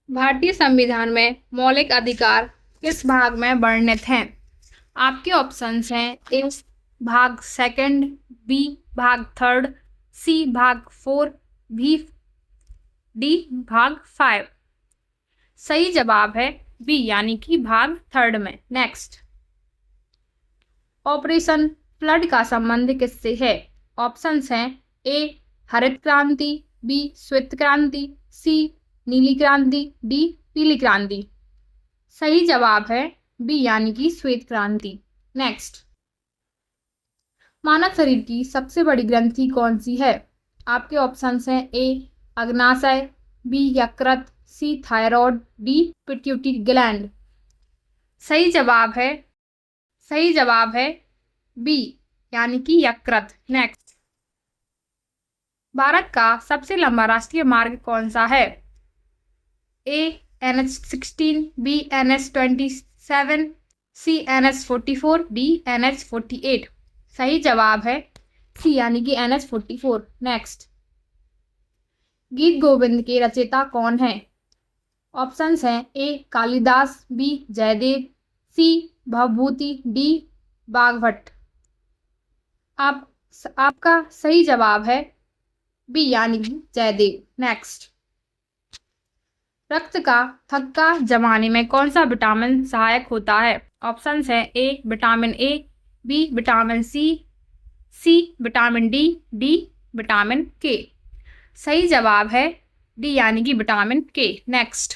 भारतीय संविधान में मौलिक अधिकार किस भाग में वर्णित हैं? आपके ऑप्शंस हैं ए भाग सेकंड, बी भाग थर्ड, सी भाग फोर, भी डी भाग फाइव। सही जवाब है बी यानी कि भाग थर्ड में। नेक्स्ट, ऑपरेशन फ्लड का संबंध किससे है? ऑप्शंस हैं ए हरित क्रांति, बी श्वेत क्रांति, सी नीली क्रांति, डी पीली क्रांति। सही जवाब है बी यानी कि श्वेत क्रांति। नेक्स्ट, मानव शरीर की सबसे बड़ी ग्रंथि कौन सी है? आपके ऑप्शंस हैं ए अग्नाशय, बी यकृत, सी थायराइड, डी पिट्यूटरी ग्लैंड। सही जवाब है बी यानी कि यकृत। नेक्स्ट, भारत का सबसे लंबा राष्ट्रीय मार्ग कौन सा है? ए NH16, बी NH27, सी NH44, डी NH48। सही जवाब है सी यानी कि NH44। नेक्स्ट, गीत गोविंद के रचयिता कौन है? ऑप्शंस हैं ए कालिदास, बी जयदेव, सी भवभूति, डी बागभट्ट। आपका सही जवाब है बी यानी कि जयदेव। नेक्स्ट, रक्त का थक्का जमाने में कौन सा विटामिन सहायक होता है? ऑप्शंस है A vitamin A, B vitamin C, C vitamin D, D vitamin K. सही जवाब है डी यानी कि विटामिन के। नेक्स्ट,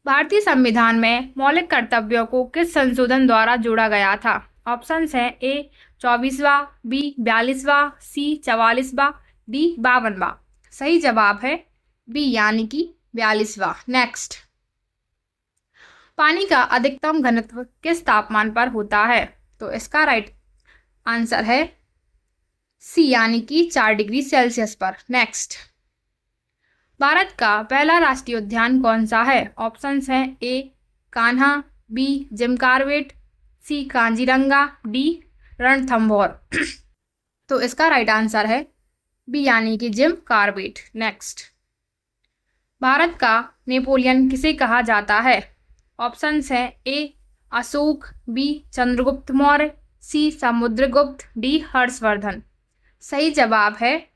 भारतीय संविधान में मौलिक कर्तव्यों को किस संशोधन द्वारा जोड़ा गया था? ऑप्शंस है ए 24वां, बी 42वां, सी 44वां, डी 52वां। सही जवाब है बी यानी कि 42वां। नेक्स्ट, पानी का अधिकतम घनत्व किस तापमान पर होता है? तो इसका राइट आंसर है सी यानी कि 4 डिग्री सेल्सियस पर। नेक्स्ट, भारत का पहला राष्ट्रीय उद्यान कौन सा है? ऑप्शंस हैं ए कान्हा, बी जिम कॉर्बेट, सी कांजीरंगा, डी रणथंभौर। तो इसका राइट आंसर है बी यानी कि जिम कॉर्बेट। नेक्स्ट, भारत का नेपोलियन किसे कहा जाता है? ऑप्शंस हैं ए अशोक, बी चंद्रगुप्त मौर्य, सी समुद्रगुप्त, डी हर्षवर्धन। सही जवाब है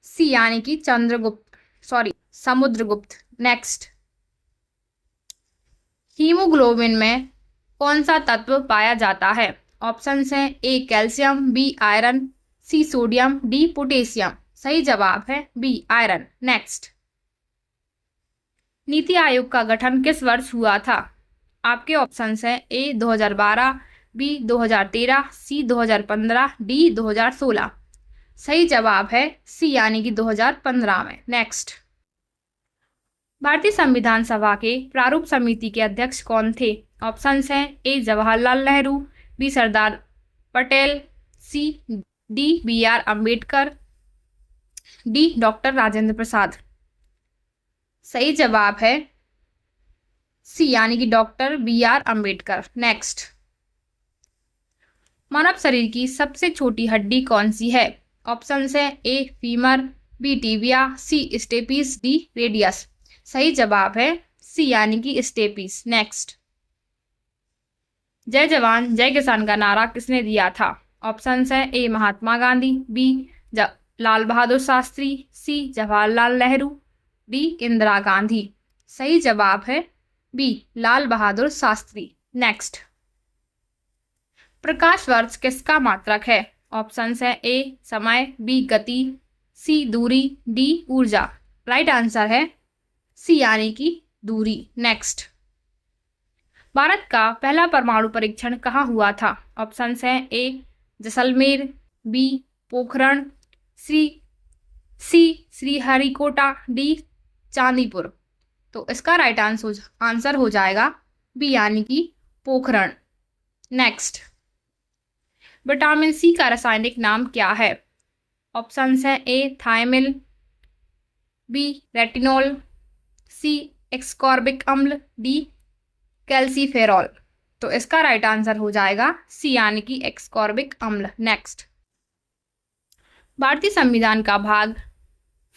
सी यानी कि समुद्रगुप्त। नेक्स्ट, हीमोग्लोबिन में कौन सा तत्व पाया जाता है? ऑप्शंस हैं A calcium, B iron, C sodium, D potassium. सही जवाब है B iron. Next, NITI Aayog का गठन किस वर्ष हुआ था? आपके ऑप्शंस हैं ए 2012, बी 2013, सी 2015, डी 2016। सही जवाब है सी यानी कि 2015 में। नेक्स्ट, भारतीय संविधान सभा के प्रारूप समिति के अध्यक्ष कौन थे? ऑप्शंस हैं A Jawaharlal Nehru, B Sardar Patel, C D BR Ambedkar, D doctor Rajendra Prasad. सही जवाब है सी यानी कि डॉक्टर BR अम्बेडकर। नेक्स्ट, मानव शरीर की सबसे छोटी हड्डी कौन सी है? ऑप्शंस हैं A femur, B tibia, C stapes, D radius. सही जवाब है सी यानी कि स्टेपिस। नेक्स्ट, जय जवान जय किसान का नारा किसने दिया था? ऑप्शंस हैं ए महात्मा गांधी, बी लाल बहादुर शास्त्री, सी जवाहरलाल नेहरू, डी इंदिरा गांधी। सही जवाब है बी लाल बहादुर शास्त्री। नेक्स्ट, प्रकाश वर्ष किसका मात्रक है? ऑप्शंस हैं ए समय, बी गति, सी दूरी, डी ऊर्जा। राइट आंसर है सी यानी कि दूरी। नेक्स्ट, भारत का पहला परमाणु परीक्षण कहाँ हुआ था? ऑप्शंस हैं ए जैसलमेर, बी पोखरण, सी श्रीहरिकोटा, डी चांदीपुर। तो इसका राइट आंसर हो जाएगा बी यानी कि पोखरण। नेक्स्ट, विटामिन सी का रासायनिक नाम क्या है? ऑप्शंस हैं ए थायमिल, बी रेटिनॉल, सी एक्सकॉर्बिक अम्ल, डी कैल्सीफेरॉल। तो इसका राइट आंसर हो जाएगा सी यानी कि एक्सकॉर्बिक अम्ल। नेक्स्ट, भारतीय संविधान का भाग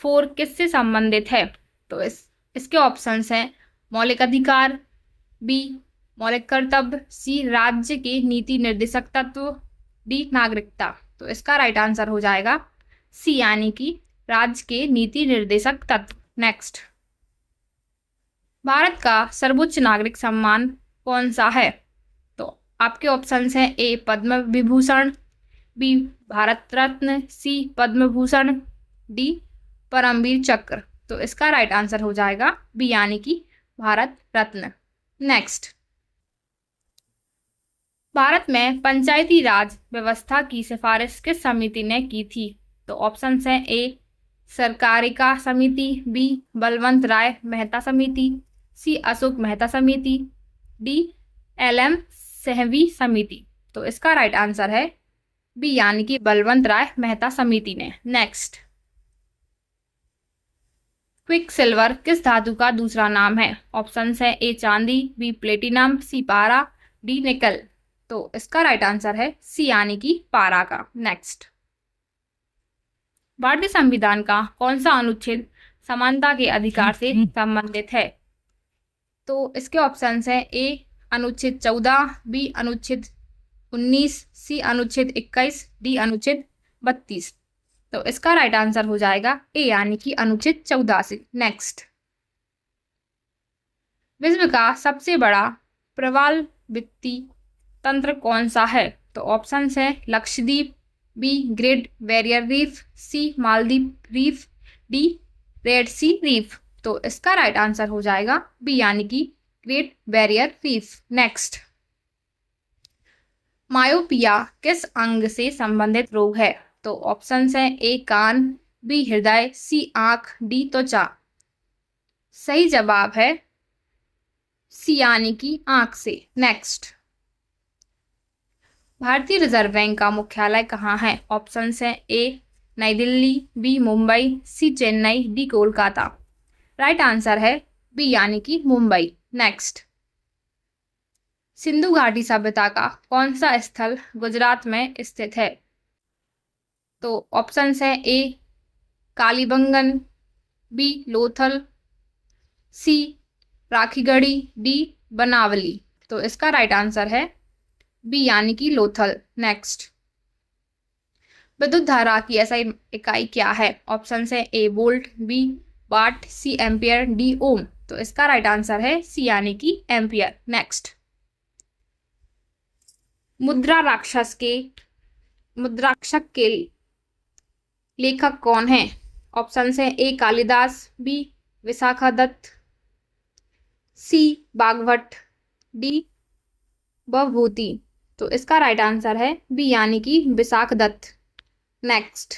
4 किससे संबंधित है? तो इसके ऑप्शंस हैं मौलिक अधिकार, बी मौलिक कर्तव्य, सी राज्य के नीति निर्देशक तत्व, डी नागरिकता। तो इसका राइट आंसर हो जाएगा सी यानी कि राज्य के नीति निर्देशक तत्व। नेक्स्ट, भारत का सर्वोच्च नागरिक सम्मान कौन सा है? तो आपके ऑप्शंस हैं ए पद्म विभूषण, बी भारत रत्न, सी पद्म भूषण, डी परमवीर चक्र। तो इसका राइट आंसर हो जाएगा बी यानी कि भारत रत्न। नेक्स्ट, भारत में पंचायती राज व्यवस्था की सिफारिश किस समिति ने की थी? तो ऑप्शंस हैं ए सरकारिका समिति, बी बलवंत राय मेहता समिति, सी अशोक मेहता समिति, डी LM सहवी समिति। तो इसका राइट आंसर है बी यानी कि बलवंत राय मेहता समिति ने। नेक्स्ट, क्विक सिल्वर किस धातु का दूसरा नाम है? ऑप्शंस है ए चांदी, बी प्लेटिनम, सी पारा, डी निकल। तो इसका राइट आंसर है सी यानी कि पारा का। नेक्स्ट, भारतीय संविधान का कौन सा अनुच्छेद समानता के अधिकार से संबंधित है? तो इसके ऑप्शंस हैं ए अनुच्छेद 14, बी अनुच्छेद 19, सी अनुच्छेद 21, डी अनुच्छेद 32। तो इसका राइट आंसर हो जाएगा ए यानी कि अनुच्छेद 14 से। नेक्स्ट, विश्व का सबसे बड़ा प्रवाल वित्तीय तंत्र कौन सा है? तो ऑप्शंस है Lakshadweep, B Great Barrier Reef, C Maldives reef, D Red Sea reef. तो इसका राइट आंसर हो जाएगा बी यानी कि Great Barrier Reef. Next, myopia किस अंग से संबंधित रोग है? तो ऑप्शंस हैं ए कान, बी हृदय, सी आंख, डी त्वचा। सही जवाब है सी यानी कि आंख से। नेक्स्ट, भारतीय रिजर्व बैंक का मुख्यालय कहाँ है? ऑप्शंस हैं A Nai Delhi, B Mumbai, C Chennai, D Kolkata. Right answer है बी यानी कि मुंबई। नेक्स्ट, सिंधु घाटी सभ्यता का कौन सा स्थल गुजरात में स्थित है? तो ऑप्शंस है ए कालीबंगन, बी लोथल, सी राखीगढ़ी, डी बनावली। तो इसका राइट आंसर है बी यानी कि लोथल। नेक्स्ट, विद्युत धारा की ऐसा इकाई क्या है? ऑप्शंस है ए वोल्ट, बी वाट, सी एम्पियर, डी ओम। तो इसका राइट आंसर है सी यानी कि एम्पियर। नेक्स्ट, मुद्राक्षक के लेखक कौन है? ऑप्शंस है ए कालिदास, बी विशाखादत्त, सी बागभट्ट, डी भवभूति। तो इसका राइट आंसर है बी यानी कि विशाखदत्त। नेक्स्ट,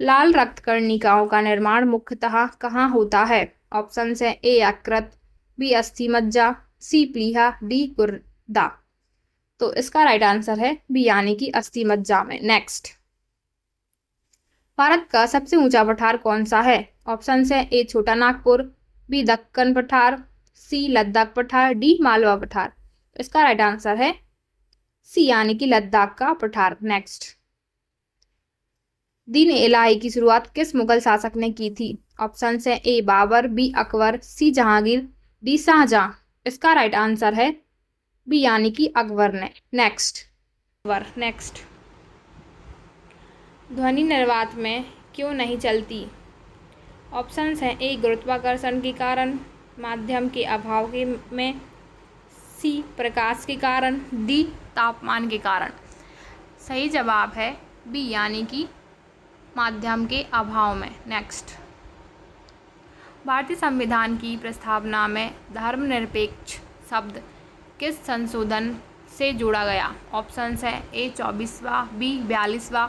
लाल रक्त कर्णिकाओं का निर्माण मुख्यतः कहाँ होता है? ऑप्शंस है ए यकृत, बी अस्थि मज्जा, सी प्लीहा, डी गुर्दा। तो इसका राइट आंसर है बी यानी कि अस्थि मज्जा में। नेक्स्ट, भारत का सबसे ऊंचा पठार कौन सा है? ऑप्शंस है ए छोटा नागपुर, बी दक्कन पठार, सी लद्दाख पठार, डी मालवा पठार। इसका राइट आंसर है सी यानी कि लद्दाख का पठार। नेक्स्ट, दीन इलाही की शुरुआत किस मुगल शासक ने की थी? ऑप्शंस है ए बाबर, बी अकबर, सी जहांगीर, डी शाहजहां। इसका राइट आंसर है बी यानी कि अकबर ने। नेक्स्ट, ध्वनि निर्वात में क्यों नहीं चलती? ऑप्शंस हैं ए गुरुत्वाकर्षण के कारण, माध्यम के अभाव में, सी प्रकाश के कारण, डी तापमान के कारण। सही जवाब है बी यानी कि माध्यम के अभाव में। नेक्स्ट, भारतीय संविधान की प्रस्तावना में धर्मनिरपेक्ष शब्द किस संशोधन से जोड़ा गया? ऑप्शंस है ए 24वां, बी 42वां,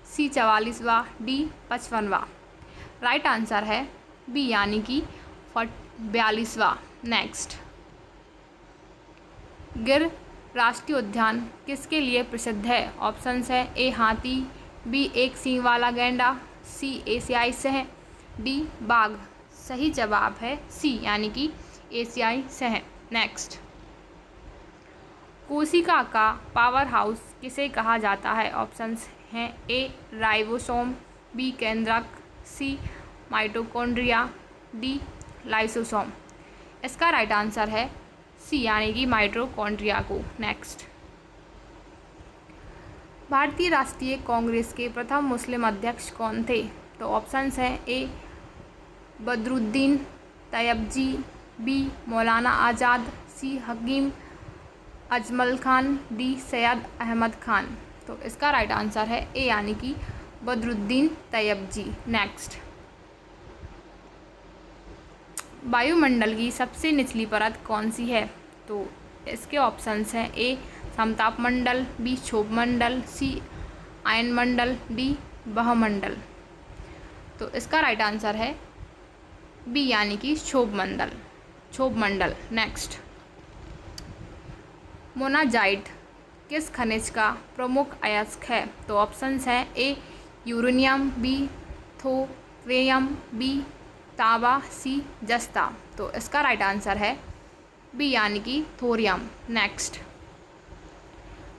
सी 44वां, डी 55वां। राइट आंसर है बी यानी कि 42वां। नेक्स्ट, गिर राष्ट्रीय उद्यान किसके लिए प्रसिद्ध है? ऑप्शंस है ए हाथी, बी एक सींग वाला गैंडा, सी एशियाई सह, डी बाघ। सही जवाब है सी यानी कि एशियाई सह। नेक्स्ट, कोशिका का पावर हाउस किसे कहा जाता है? ऑप्शंस हैं ए राइबोसोम, बी केंद्रक, सी माइटोकॉन्ड्रिया, डी लाइसोसोम। इसका राइट आंसर है सी यानी कि माइटोकॉन्ड्रिया को। नेक्स्ट, भारतीय राष्ट्रीय कांग्रेस के प्रथम मुस्लिम अध्यक्ष कौन थे? तो ऑप्शंस हैं ए बदरुद्दीन तैयबजी, बी मौलाना आज़ाद, सी हकीम अजमल खान, डी सैयद अहमद खान। तो इसका राइट आंसर है ए यानी कि बदरुद्दीन तैयबजी। नेक्स्ट, वायुमंडल की सबसे निचली परत कौन सी है? तो इसके ऑप्शंस हैं ए समताप मंडल, बी क्षोभ मंडल, सी आयन मंडल, डी बहमंडल। तो इसका राइट आंसर है बी यानी कि क्षोभ मंडल। नेक्स्ट, मोनाजाइट किस खनिज का प्रमुख अयस्क है? तो ऑप्शंस हैं ए यूरेनियम, बी थोरियम, बी तांबा, सी जस्ता। तो इसका राइट आंसर है बी यानी कि थोरियम। नेक्स्ट,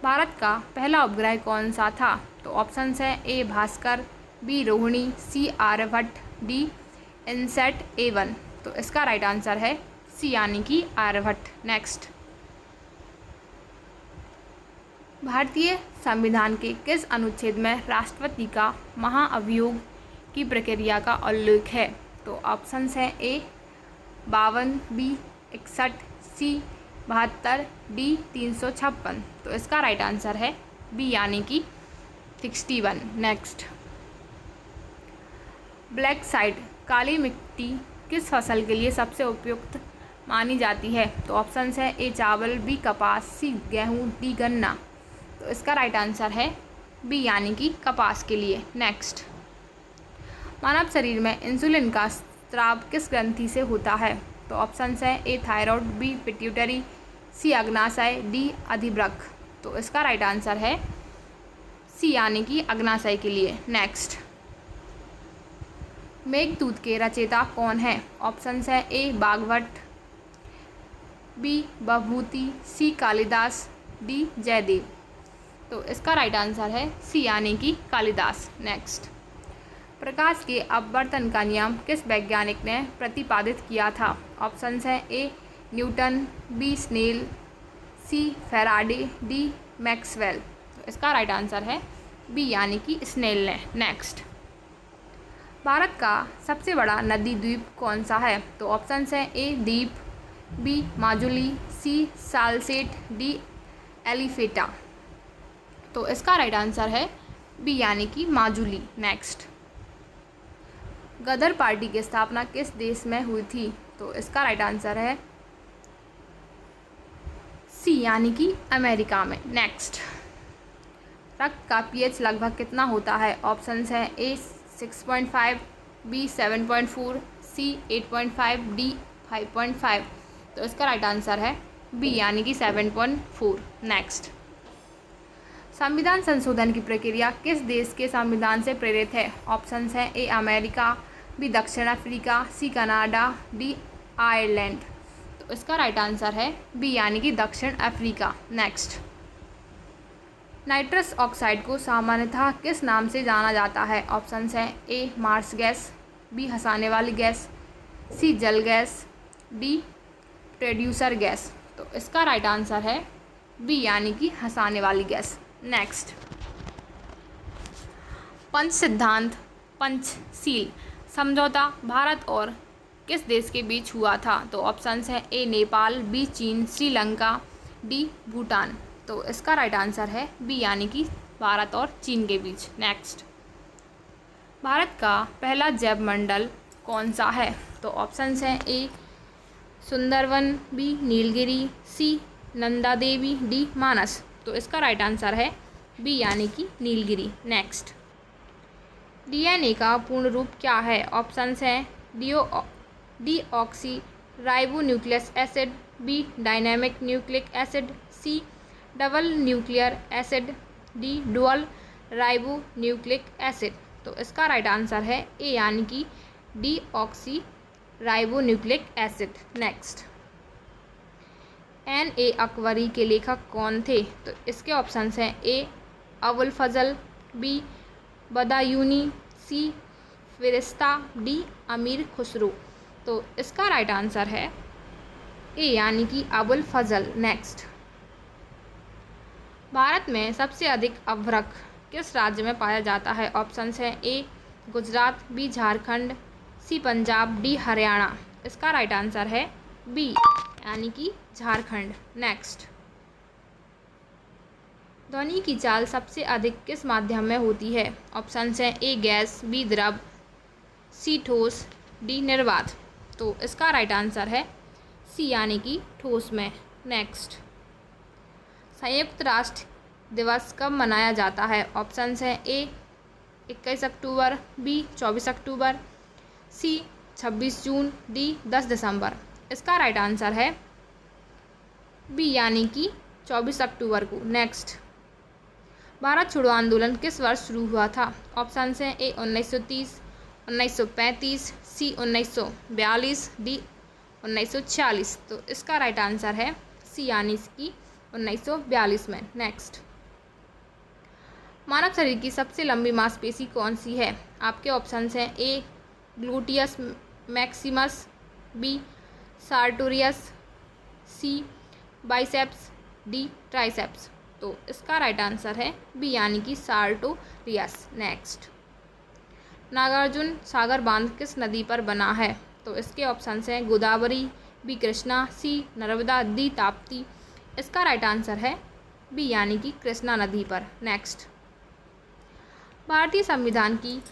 भारत का पहला उपग्रह कौन सा था? तो ऑप्शंस हैं ए भास्कर, बी रोहिणी, सी आर्यभट्ट, डी इनसैट A1। तो इसका राइट आंसर है सी यानी कि आर्यभट्ट। नेक्स्ट, भारतीय संविधान के किस अनुच्छेद में राष्ट्रपति का महाअभियोग की प्रक्रिया का उल्लेख है? तो ऑप्शंस हैं ए 52, बी 61, सी 72, डी 356। तो इसका राइट आंसर है बी यानी कि 61। नेक्स्ट, ब्लैक साइड काली मिट्टी किस फसल के लिए सबसे उपयुक्त मानी जाती है? तो ऑप्शंस हैं ए चावल, बी कपास, सी गेहूँ, डी गन्ना। तो इसका राइट आंसर है बी यानी कि कपास के लिए। नेक्स्ट, मानव शरीर में इंसुलिन का स्राव किस ग्रंथि से होता है? तो ऑप्शंस हैं ए थायराइड, बी पिट्यूटरी, सी अग्नाशय, डी अधिवृक्क। तो इसका राइट आंसर है सी यानी कि अग्नाशय के लिए। नेक्स्ट, मेघदूत के रचयिता कौन है? ऑप्शंस हैं ए बागभट्ट, बी भवभूति, सी कालिदास, डी जयदेव। तो इसका राइट आंसर है सी यानी कि कालिदास। नेक्स्ट, प्रकाश के अपवर्तन का नियम किस वैज्ञानिक ने प्रतिपादित किया था? ऑप्शंस हैं A Newton, B Snell, C Faraday, D Maxwell. तो इसका राइट आंसर है बी यानी कि स्नेल ने। नेक्स्ट, भारत का सबसे बड़ा नदी द्वीप कौन सा है? तो ऑप्शंस हैं ए द्वीप, बी माजुली, सी सालसेट, डी एलिफेटा। तो इसका राइट आंसर है बी यानी कि माजुली। नेक्स्ट, गदर पार्टी की स्थापना किस देश में हुई थी? तो इसका राइट आंसर है सी यानी कि अमेरिका में। नेक्स्ट, रक्त का पीएच लगभग कितना होता है? ऑप्शंस हैं ए 6.5, बी 7.4, सी 8.5, डी 5.5। तो इसका राइट आंसर है बी यानी कि 7.4। नेक्स्ट, संविधान संशोधन की प्रक्रिया किस देश के संविधान से प्रेरित है? ऑप्शंस हैं ए अमेरिका, बी दक्षिण Africa, C Canada, D Ireland. तो इसका राइट आंसर है बी यानी कि दक्षिण अफ्रीका। नेक्स्ट, नाइट्रस ऑक्साइड को सामान्यतः किस नाम से जाना जाता है? ऑप्शंस हैं ए मार्स गैस, बी हंसाने वाली गैस, सी जल गैस, डी प्रोड्यूसर गैस। तो इसका राइट आंसर है बी यानी कि हंसाने वाली गैस। नेक्स्ट, पंच सिद्धांत पंचशील समझौता भारत और किस देश के बीच हुआ था? तो ऑप्शंस हैं ए नेपाल, बी चीन, श्रीलंका, डी भूटान। तो इसका राइट आंसर है बी यानी कि भारत और चीन के बीच। नेक्स्ट, भारत का पहला जैव मंडल कौन सा है? तो ऑप्शंस हैं ए सुंदरवन, बी नीलगिरी, सी नंदा देवी, डी मानस। तो इसका राइट आंसर है बी यानी कि नीलगिरी। नेक्स्ट, डीएनए का पूर्ण रूप क्या है? ऑप्शंस हैं deoxyribo nucleus acid, B dynamic nucleic acid, C double nuclear acid, D dual ribo nucleic acid. तो इसका राइट आंसर है ए यानी कि deoxy ribo nucleic acid. Next, N.A. Akbari के लेखक कौन थे? तो इसके ऑप्शंस हैं A Abul Fazal, B Badayuni, C Firishta, D Amir Khusro. तो इसका राइट आंसर है ए यानी कि अबुल फजल। नेक्स्ट, भारत में सबसे अधिक अभ्रक किस राज्य में पाया जाता है? ऑप्शंस हैं ए गुजरात, बी झारखंड, सी पंजाब, डी हरियाणा। इसका राइट आंसर है बी यानी कि झारखंड। नेक्स्ट, ध्वनि की चाल सबसे अधिक किस माध्यम में होती है? ऑप्शंस हैं ए गैस, बी द्रव, सी ठोस, डी निर्वात। तो इसका राइट आंसर है सी यानी कि ठोस में। नेक्स्ट, संयुक्त राष्ट्र दिवस कब मनाया जाता है? ऑप्शंस हैं ए 21 अक्टूबर, बी 24 अक्टूबर, सी 26 जून, डी 10 दिसंबर। इसका राइट आंसर है बी यानी कि 24 अक्टूबर को। नेक्स्ट, भारत छोड़ो आंदोलन किस वर्ष शुरू हुआ था? ऑप्शंस हैं ए 1930, 1935, सी 1942, डी 1946। तो इसका राइट आंसर है सी यानी कि 1942 में। नेक्स्ट, मानव शरीर की सबसे लंबी मांसपेशी कौन सी है? आपके ऑप्शंस हैं ए ग्लूटियस मैक्सिमस, बी सार्टोरियस, सी बाइसेप्स, डी ट्राइसेप्स। तो इसका राइट आंसर है बी यानी कि सार्टोरियस। नेक्स्ट, नागार्जुन सागर बांध किस नदी पर बना है? तो इसके ऑप्शंस हैं गोदावरी, बी कृष्णा, सी नर्मदा, डी ताप्ती। इसका राइट आंसर है बी यानी कि कृष्णा नदी पर। नेक्स्ट, भारतीय संविधान की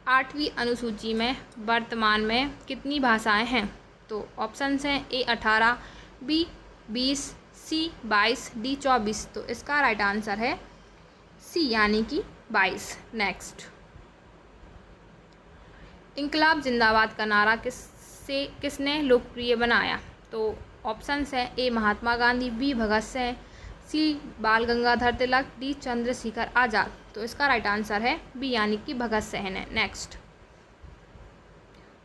8वीं अनुसूची में वर्तमान में कितनी भाषाएं हैं? तो ऑप्शंस हैं ए 18, बी 20, सी 22, डी 24। तो इसका राइट आंसर है सी यानी कि 22। नेक्स्ट, इंकलाब जिंदाबाद का नारा किसने लोकप्रिय बनाया? तो ऑप्शंस हैं ए महात्मा गांधी, बी भगत सिंह, सी बाल गंगाधर तिलक, डी चंद्रशेखर आज़ाद। तो इसका राइट आंसर है बी यानी कि भगत सिंह ने। नेक्स्ट,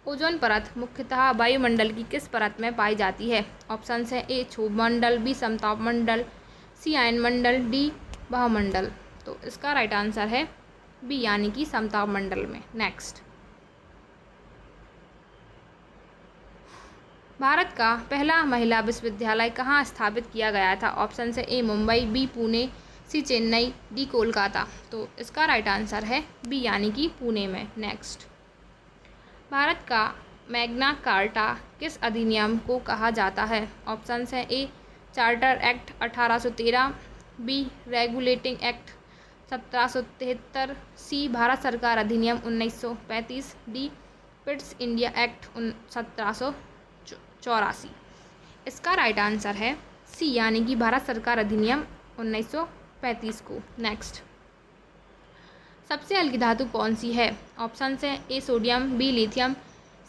ओजोन परत मुख्यतः वायुमंडल की किस परत में पाई जाती है? ऑप्शंस हैं ए क्षोभ मंडल, बी समताप मंडल, सी आयन मंडल, डी बहुमंडल। तो इसका राइट आंसर है बी यानी कि समताप मंडल में। नेक्स्ट, भारत का पहला महिला विश्वविद्यालय कहाँ स्थापित किया गया था? ऑप्शन है ए मुंबई, बी पुणे, सी चेन्नई, डी कोलकाता। तो इसका राइट आंसर है बी यानी कि पुणे में। नेक्स्ट, भारत का मैग्ना कार्टा किस अधिनियम को कहा जाता है? ऑप्शन है A charter act 1813, B regulating act 1773, C Bharat सरकार अधिनियम 1935, डी पिट्स इंडिया एक्ट 1784। इसका राइट आंसर है सी यानी कि भारत सरकार अधिनियम 1935 को। नेक्स्ट, सबसे हल्की धातु कौन सी है? ऑप्शन हैं A sodium, B lithium,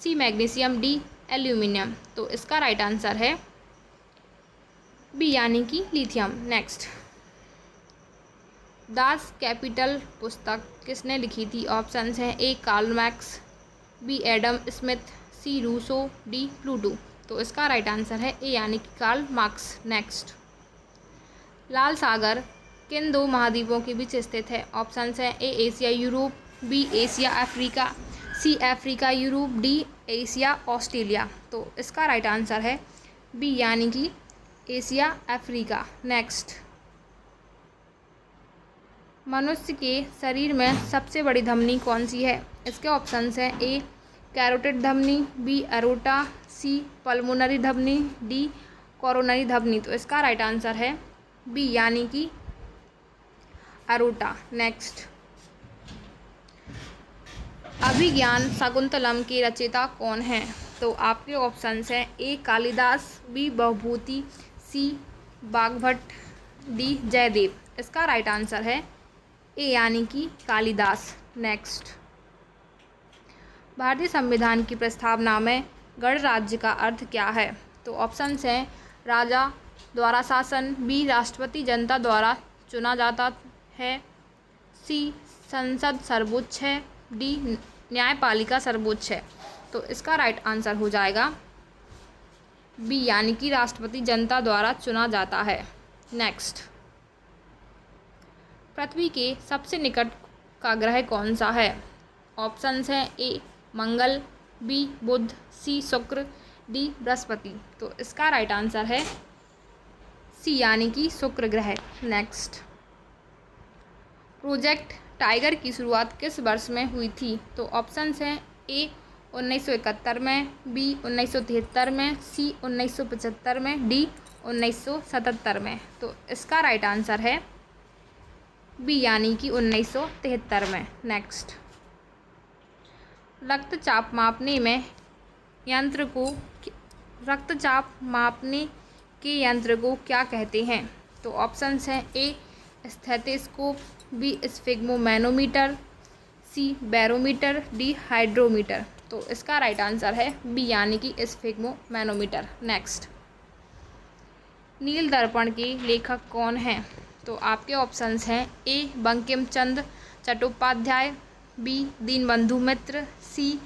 C magnesium, D aluminium. तो इसका राइट आंसर है बी यानी कि लिथियम। नेक्स्ट, दास कैपिटल पुस्तक किसने लिखी थी? ऑप्शंस हैं A Karl Marx, B Adam Smith, C Rousseau, D Pluto. तो इसका राइट आंसर है ए यानी कि कार्ल मार्क्स। नेक्स्ट, लाल सागर किन दो महाद्वीपों के बीच स्थित है? ऑप्शंस हैं A Asia Europe, B Asia Africa, C Africa Europe, D Asia Australia. तो इसका राइट आंसर है बी यानी कि एशिया अफ्रीका। नेक्स्ट, मनुष्य के शरीर में सबसे बड़ी धमनी कौन सी है? इसके ऑप्शंस हैं ए कैरोटिड धमनी, बी एरोटा, सी पल्मोनरी धमनी, डी कोरोनरी धमनी। तो इसका राइट आंसर है बी यानी कि एरोटा। नेक्स्ट, अभिज्ञान शाकुंतलम के रचयिता कौन हैं? तो आपके ऑप्शंस हैं ए कालिदास, बी बहुभूति, सी बागभट्ट, डी जयदेव। इसका राइट आंसर है ए यानी कि कालिदास। नेक्स्ट, भारतीय संविधान की प्रस्तावना में गणराज्य का अर्थ क्या है? तो ऑप्शंस हैं राजा द्वारा शासन, बी राष्ट्रपति जनता द्वारा चुना जाता है, सी संसद सर्वोच्च है, डी न्यायपालिका सर्वोच्च है। तो इसका राइट आंसर हो जाएगा बी यानी कि राष्ट्रपति जनता द्वारा चुना जाता है। नेक्स्ट, पृथ्वी के सबसे निकट का ग्रह कौन सा है? ऑप्शंस हैं ए मंगल, बी बुध, सी शुक्र, डी बृहस्पति। तो इसका राइट आंसर है सी यानी कि शुक्र ग्रह। नेक्स्ट, प्रोजेक्ट टाइगर की शुरुआत किस वर्ष में हुई थी? तो ऑप्शंस हैं ए 1971 में, बी 1973 में, सी 1975 में, डी 1977 में। तो इसका राइट आंसर है बी यानी कि 1973 में। नेक्स्ट, रक्तचाप मापने में यंत्र को रक्तचाप मापने के यंत्र को क्या कहते हैं? तो ऑप्शंस हैं A stethoscope, B sphygmomanometer, C barometer, D hydrometer. तो इसका राइट आंसर है बी यानी कि स्फिग्मोमैनोमीटर। नेक्स्ट, नील दर्पण के लेखक कौन हैं? तो आपके ऑप्शंस हैं ए बंकिम चंद्र चट्टोपाध्याय, बी दीनबंधु मित्र, सी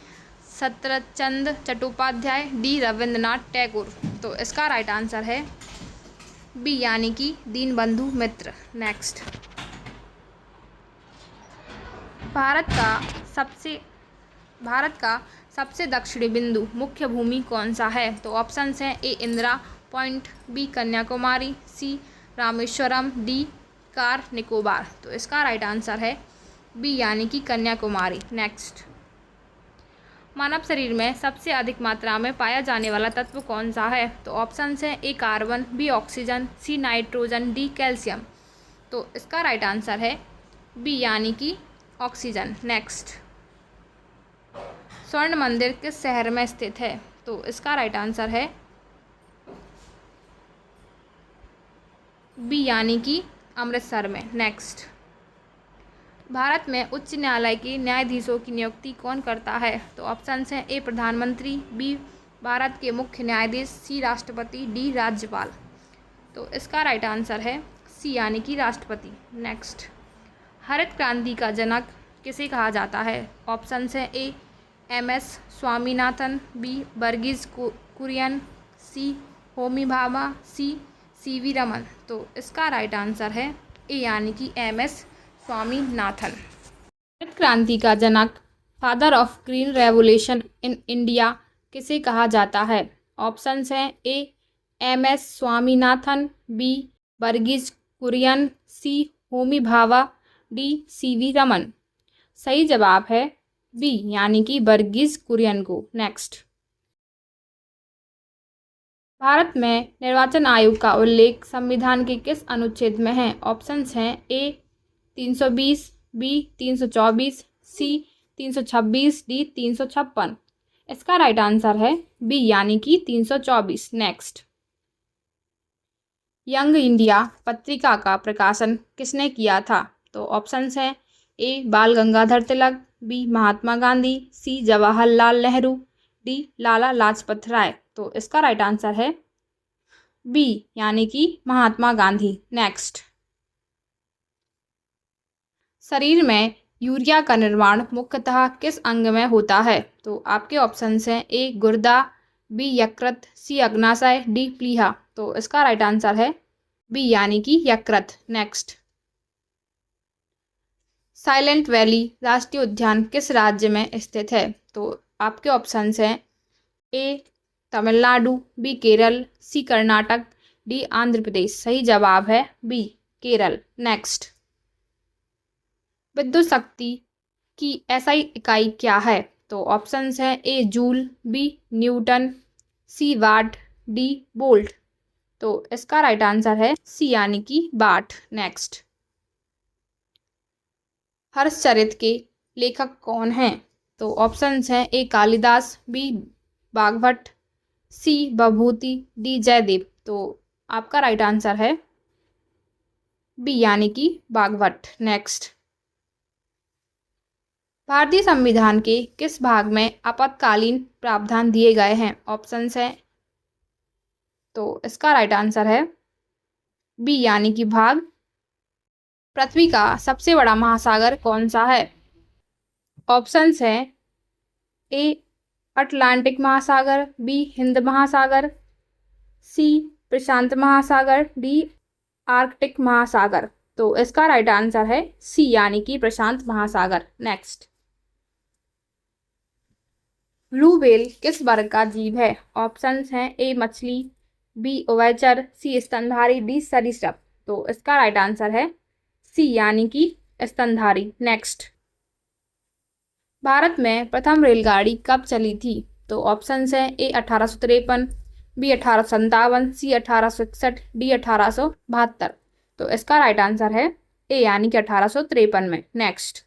सत्यचंद चट्टोपाध्याय, डी रविंद्रनाथ टैगोर। तो इसका राइट आंसर है बी यानी कि दीनबंधु मित्र। नेक्स्ट, भारत का सबसे दक्षिणी बिंदु मुख्य भूमि कौन सा है? तो ऑप्शंस हैं ए इंदिरा पॉइंट, बी कन्याकुमारी, सी रामेश्वरम, डी कार निकोबार। तो इसका राइट आंसर है बी यानी कि कन्याकुमारी। नेक्स्ट, मानव शरीर में सबसे अधिक मात्रा में पाया जाने वाला तत्व कौन सा है? तो ऑप्शंस हैं A carbon, B oxygen, C nitrogen, D calcium. तो इसका राइट आंसर है बी यानी कि ऑक्सीजन। नेक्स्ट, स्वर्ण मंदिर किस शहर में स्थित है? तो इसका राइट आंसर है बी यानी कि अमृतसर में। नेक्स्ट, भारत में उच्च न्यायालय के न्यायाधीशों की नियुक्ति कौन करता है? तो ऑप्शंस हैं ए प्रधानमंत्री, बी भारत के मुख्य न्यायाधीश, सी राष्ट्रपति, डी राज्यपाल। तो इसका राइट आंसर है सी यानी कि राष्ट्रपति। नेक्स्ट, हरित क्रांति का जनक किसे कहा जाता है? ऑप्शंस हैं A MS Swaminathan, B Verghese Kurien, C Homi Bhabha, C CV Raman. तो इसका राइट आंसर है ए यानी कि MS स्वामीनाथन। हरित क्रांति का जनक, father of green revolution in India किसे कहा जाता है? ऑप्शंस हैं A MS Swaminathan, B Verghese Kurien, C Homi Bhabha, D CV Raman. सही जवाब है बी यानी कि वर्गीज कुरियन को। नेक्स्ट, भारत में निर्वाचन आयोग का उल्लेख संविधान के किस अनुच्छेद में है? ऑप्शंस हैं ए 320, बी 324, सी 326, डी 356। इसका राइट आंसर है बी यानी कि 324। नेक्स्ट, यंग इंडिया पत्रिका का प्रकाशन किसने किया था? तो ऑप्शंस हैं ए बाल गंगाधर तिलक, बी महात्मा गांधी, सी जवाहरलाल नेहरू, डी लाला लाजपत राय। तो इसका राइट आंसर है बी यानी कि महात्मा गांधी। नेक्स्ट, शरीर में यूरिया का निर्माण मुख्यतः किस अंग में होता है? तो आपके ऑप्शंस हैं ए गुर्दा, बी यकृत, सी अग्नाशय, डी प्लीहा। तो इसका राइट आंसर है बी यानी कि यकृत। नेक्स्ट, साइलेंट वैली राष्ट्रीय उद्यान किस राज्य में स्थित है? तो आपके ऑप्शंस हैं ए तमिलनाडु, बी केरल, सी कर्नाटक, डी आंध्र प्रदेश। सही जवाब है बी केरल। नेक्स्ट, विद्युत शक्ति की SI इकाई क्या है? तो ऑप्शंस हैं ए जूल, बी न्यूटन, सी वाट, डी वोल्ट। तो इसका राइट आंसर है सी यानी कि वाट। नेक्स्ट, हर्षचरित के लेखक कौन हैं? तो ऑप्शंस हैं ए कालिदास, बी बागभट्ट, सी विभूति, डी जयदेव। तो आपका राइट आंसर है बी यानी कि बागभट्ट। नेक्स्ट, भारतीय संविधान के किस भाग में आपातकालीन प्रावधान दिए गए हैं? ऑप्शंस हैं, तो इसका राइट आंसर है बी यानी कि भाग। पृथ्वी का सबसे बड़ा महासागर कौन सा है? ऑप्शंस हैं ए अटलांटिक महासागर, बी हिंद महासागर, सी प्रशांत महासागर, डी आर्कटिक महासागर। तो इसका राइट आंसर है सी यानी कि प्रशांत महासागर। नेक्स्ट, ब्लू व्हेल किस वर्ग का जीव है? ऑप्शंस हैं ए मछली, बी उभयचर, सी स्तनधारी, डी सरीसृप। तो इसका राइट आंसर है सी यानी कि स्तनधारी। नेक्स्ट, भारत में प्रथम रेलगाड़ी कब चली थी? तो ऑप्शंस हैं ए 1853, बी 1857, सी 1861, डी 1872। तो इसका राइट आंसर है ए यानी कि 1853 में। नेक्स्ट,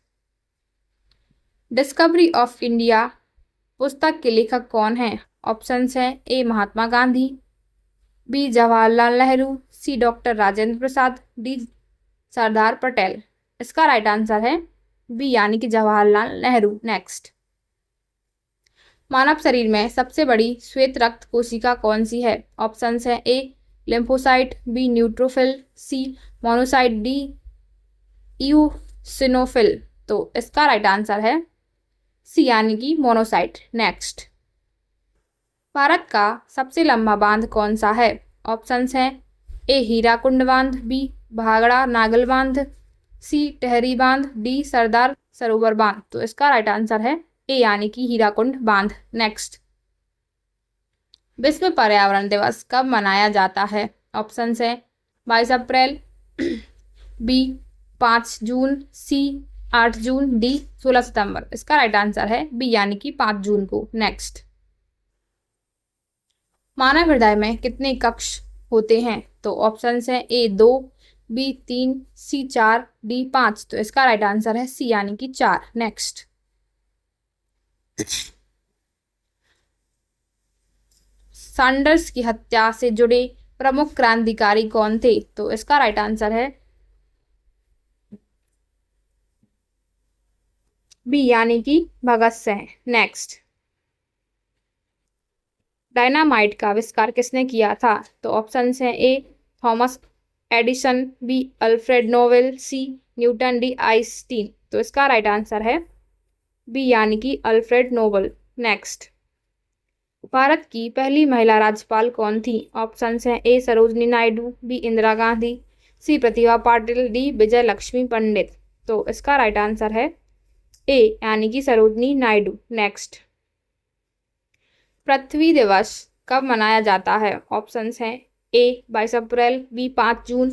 डिस्कवरी ऑफ इंडिया पुस्तक के लेखक कौन हैं? ऑप्शंस हैं ए महात्मा गांधी, बी जवाहरलाल नेहरू, सी डॉक्टर राजेंद्र प्रसाद, डी सरदार पटेल। इसका राइट आंसर है बी यानी कि जवाहरलाल नेहरू। नेक्स्ट, मानव शरीर में सबसे बड़ी श्वेत रक्त कोशिका कौन सी है? ऑप्शंस हैं ए लिम्फोसाइट, बी न्यूट्रोफिल, सी मोनोसाइट, डी इओसिनोफिल। तो इसका राइट आंसर है सी यानी कि मोनोसाइट। नेक्स्ट, भारत का सबसे लंबा बांध कौन सा है? ऑप्शंस हैं ए हीराकुंड बांध, बी भाखड़ा नागल बांध, सी टेहरी बांध, डी सरदार सरोवर बांध। तो इसका राइट आंसर है ए यानी कि हीराकुंड बांध। नेक्स्ट, विश्व पर्यावरण दिवस कब मनाया जाता है? ऑप्शंस हैं 22 अप्रैल, बी 5 जून, सी 8 जून, डी 16 सितंबर। इसका राइट आंसर है बी यानी कि 5 जून को। नेक्स्ट, मानव हृदय में कितने कक्ष होते हैं? तो ऑप्शंस हैं ए 2, बी 3, सी 4, डी 5। तो इसका राइट आंसर है सी यानी कि 4। नेक्स्ट, सैंडर्स की हत्या से जुड़े प्रमुख क्रांतिकारी कौन थे? तो इसका राइट आंसर है बी यानी कि भगत सिंह। नेक्स्ट, डायनामाइट का आविष्कार किसने किया था? तो ऑप्शंस हैं A Thomas Edison, B Alfred Nobel, C Newton, D Einstein. तो इसका राइट आंसर है बी यानी कि अल्फ्रेड नोबेल। नेक्स्ट, भारत की पहली महिला राज्यपाल कौन थी? ऑप्शंस हैं ए सरोजनी नायडू, बी इंदिरा गांधी, सी प्रतिभा पाटिल, डी विजय लक्ष्मी पंडित। तो इसका राइट आंसर है ए यानी कि सरोजनी नायडू। नेक्स्ट, पृथ्वी दिवस कब मनाया जाता है? ऑप्शंस हैं ए 22 अप्रैल, बी 5 जून,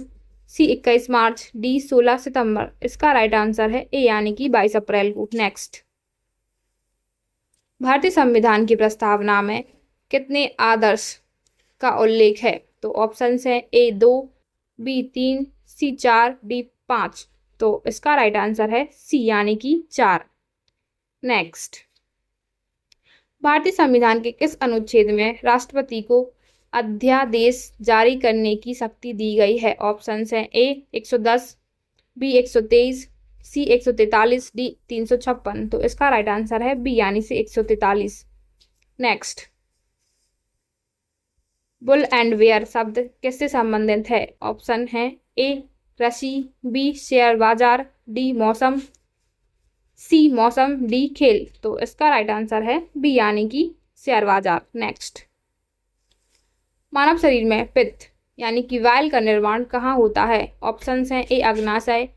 सी 21 मार्च, डी 16 सितंबर। इसका राइट आंसर है ए यानी कि 22 अप्रैल को। नेक्स्ट, भारतीय संविधान की प्रस्तावना में कितने आदर्श का उल्लेख है? तो ऑप्शंस हैं ए 2, बी 3, सी 4, डी 5। तो इसका राइट आंसर है सी यानी कि 4। नेक्स्ट, भारतीय संविधान के किस अनुच्छेद में राष्ट्रपति को अध्यादेश जारी करने की शक्ति दी गई है? ऑप्शंस हैं ए 110, बी 123, सी 143, डी 356। तो इसका राइट आंसर है बी यानी से 143। नेक्स्ट, बुल एंड बेयर शब्द किससे संबंधित है? ऑप्शन है ए कृषि, बी शेयर बाजार, डी मौसम, सी मौसम, डी खेल। तो इसका राइट आंसर है बी यानी कि शेयर बाजार। नेक्स्ट, मानव शरीर में पित्त यानी कि वाइल का निर्माण कहाँ होता है? ऑप्शंस हैं ए अग्नाशय,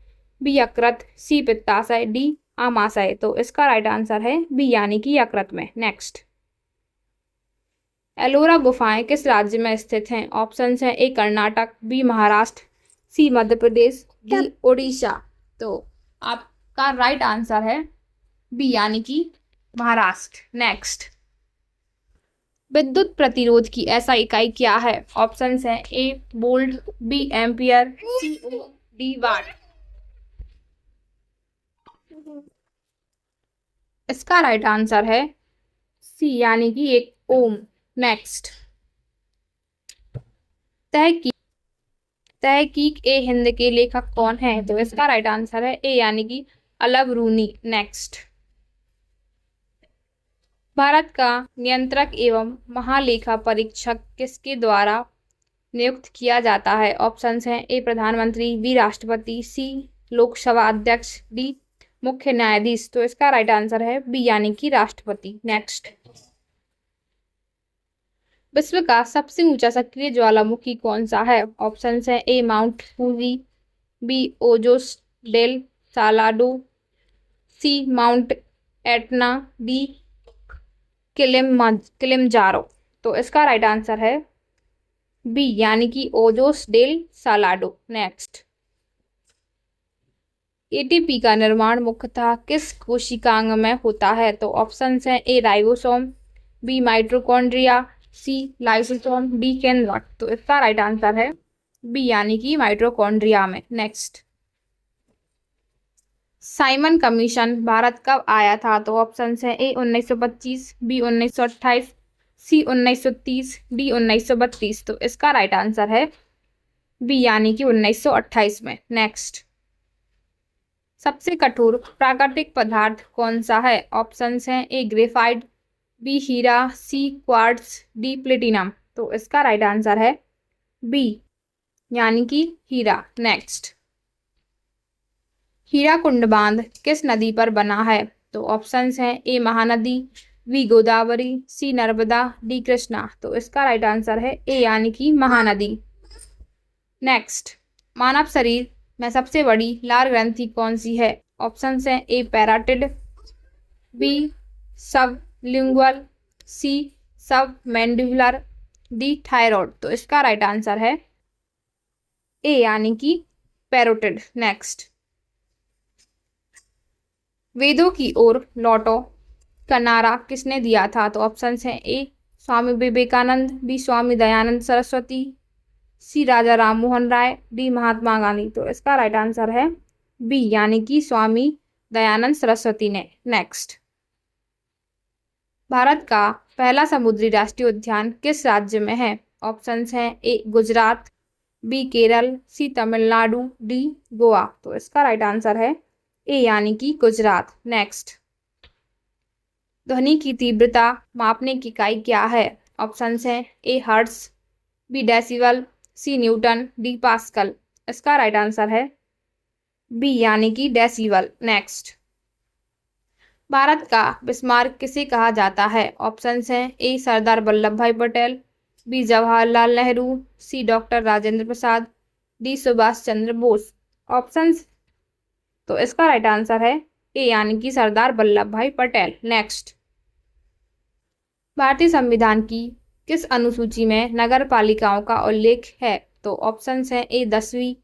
बी यकृत, सी पित्ताशय, डी आमाशय। तो इसका राइट आंसर है बी यानी कि यकृत में। नेक्स्ट, एलोरा गुफाएं किस राज्य में स्थित हैं? ऑप्शंस हैं ए कर्नाटक, बी महाराष्ट्र, सी मध्य प्रदेश, डी ओडिशा। तो आपका राइट आंसर है बी यानी कि महाराष्ट्र। नेक्स्ट, विद्युत प्रतिरोध की ऐसा इकाई क्या है? ऑप्शंस हैं ए वोल्ट, बी एम्पियर, सी ओम, डी वाट। इसका राइट आंसर है सी यानी कि एक ओम। नेक्स्ट, तहकीक ए हिंद के लेखक कौन है? तो इसका राइट आंसर है ए यानी कि अलब रूनी। नेक्स्ट, भारत का नियंत्रक एवं महालेखा परीक्षक किसके द्वारा नियुक्त किया जाता है? ऑप्शंस हैं ए प्रधानमंत्री, बी राष्ट्रपति, सी लोकसभा अध्यक्ष, डी मुख्य न्यायाधीश। तो इसका राइट आंसर है बी यानी कि राष्ट्रपति। नेक्स्ट, विश्व का सबसे ऊंचा सक्रिय ज्वालामुखी कौन सा है? ऑप्शंस हैं A Mount Fuji, B Ojos del Salado, C Mount Etna, D Kilimanjaro. तो इसका राइट आंसर है बी यानी कि Ojos del Salado. Next, ATP का निर्माण मुख्यतः किस कोशिकांग में होता है? तो ऑप्शंस हैं A ribosome, B mitochondria, C lysosome, D केंद्रक। तो इसका राइट आंसर है बी यानी कि माइटोकॉन्ड्रिया में। नेक्स्ट, साइमन कमीशन भारत कब आया था? तो ऑप्शंस हैं ए 1925, बी 1928, सी 1930, डी 1932। तो इसका राइट आंसर है बी यानी कि 1928 में। नेक्स्ट, सबसे कठोर प्राकृतिक पदार्थ कौन सा है? ऑप्शंस हैं ए ग्रेफाइट, बी हीरा, सी क्वार्ट्ज, डी प्लेटिनम। तो इसका राइट आंसर है बी यानी कि हीरा। नेक्स्ट, हीराकुंड बांध किस नदी पर बना है? तो ऑप्शंस हैं ए महानदी, बी गोदावरी, सी नर्मदा, डी कृष्णा। तो इसका राइट आंसर है ए यानी कि महानदी। नेक्स्ट, मानव शरीर में सबसे बड़ी लार ग्रंथि कौन सी है? ऑप्शंस हैं ए पैराटिड, बी सबलिंगुअल, सी सबमैंडिबुलर, डी थायराइड। तो इसका राइट आंसर है ए यानी कि पैरोटिड। नेक्स्ट, वेदों की ओर लौटो का नारा किसने दिया था? तो ऑप्शंस हैं ए स्वामी विवेकानंद, बी स्वामी दयानंद सरस्वती, सी राजा राम मोहन राय, डी महात्मा गांधी। तो इसका राइट आंसर है बी यानी कि स्वामी दयानंद सरस्वती ने। नेक्स्ट, भारत का पहला समुद्री राष्ट्रीय उद्यान किस राज्य में है? ऑप्शंस हैं ए गुजरात, बी केरल, सी तमिलनाडु, डी गोवा। तो इसका राइट आंसर है ए यानी कि गुजरात। नेक्स्ट, ध्वनि की तीव्रता मापने की इकाई क्या है? ऑप्शंस हैं ए हर्ट्ज, बी डेसिबल, सी न्यूटन, डी पास्कल। इसका राइट आंसर है बी यानी कि डेसिबल। नेक्स्ट, भारत का बिस्मार्क किसे कहा जाता है? ऑप्शंस हैं ए सरदार वल्लभ भाई पटेल, बी जवाहरलाल नेहरू, सी डॉक्टर राजेंद्र प्रसाद, डी सुभाष चंद्र बोस। ऑप्शंस, तो इसका राइट आंसर है ए यानी कि सरदार वल्लभ भाई पटेल। नेक्स्ट, भारतीय संविधान की किस अनुसूची में नगर पालिकाओं का उल्लेख है? तो ऑप्शंस हैं ए 10वीं,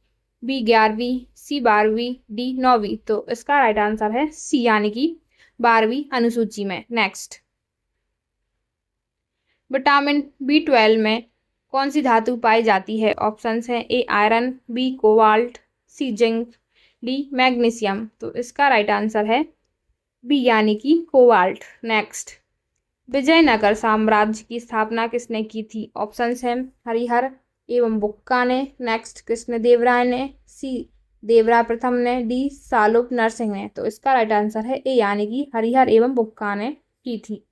बी 11वीं, सी 12वीं, डी 9वीं। तो इसका राइट आंसर है सी यानी कि 12वीं अनुसूची में। नेक्स्ट, विटामिन B12 में कौन सी धातु पाई जाती है? ऑप्शंस हैं ए आयरन, बी कोबाल्ट, सी जिंक, डी मैग्नीशियम। तो इसका राइट आंसर है बी यानी कि कोबाल्ट। नेक्स्ट, विजयनगर साम्राज्य की स्थापना किसने की थी? ऑप्शंस हैं हरिहर एवं बुक्का ने, नेक्स्ट कृष्णदेवराय ने, सी देवराय प्रथम ने, डी सालुक नरसिंह ने। तो इसका राइट आंसर है ए यानी कि हरिहर एवं बुक्का ने की थी।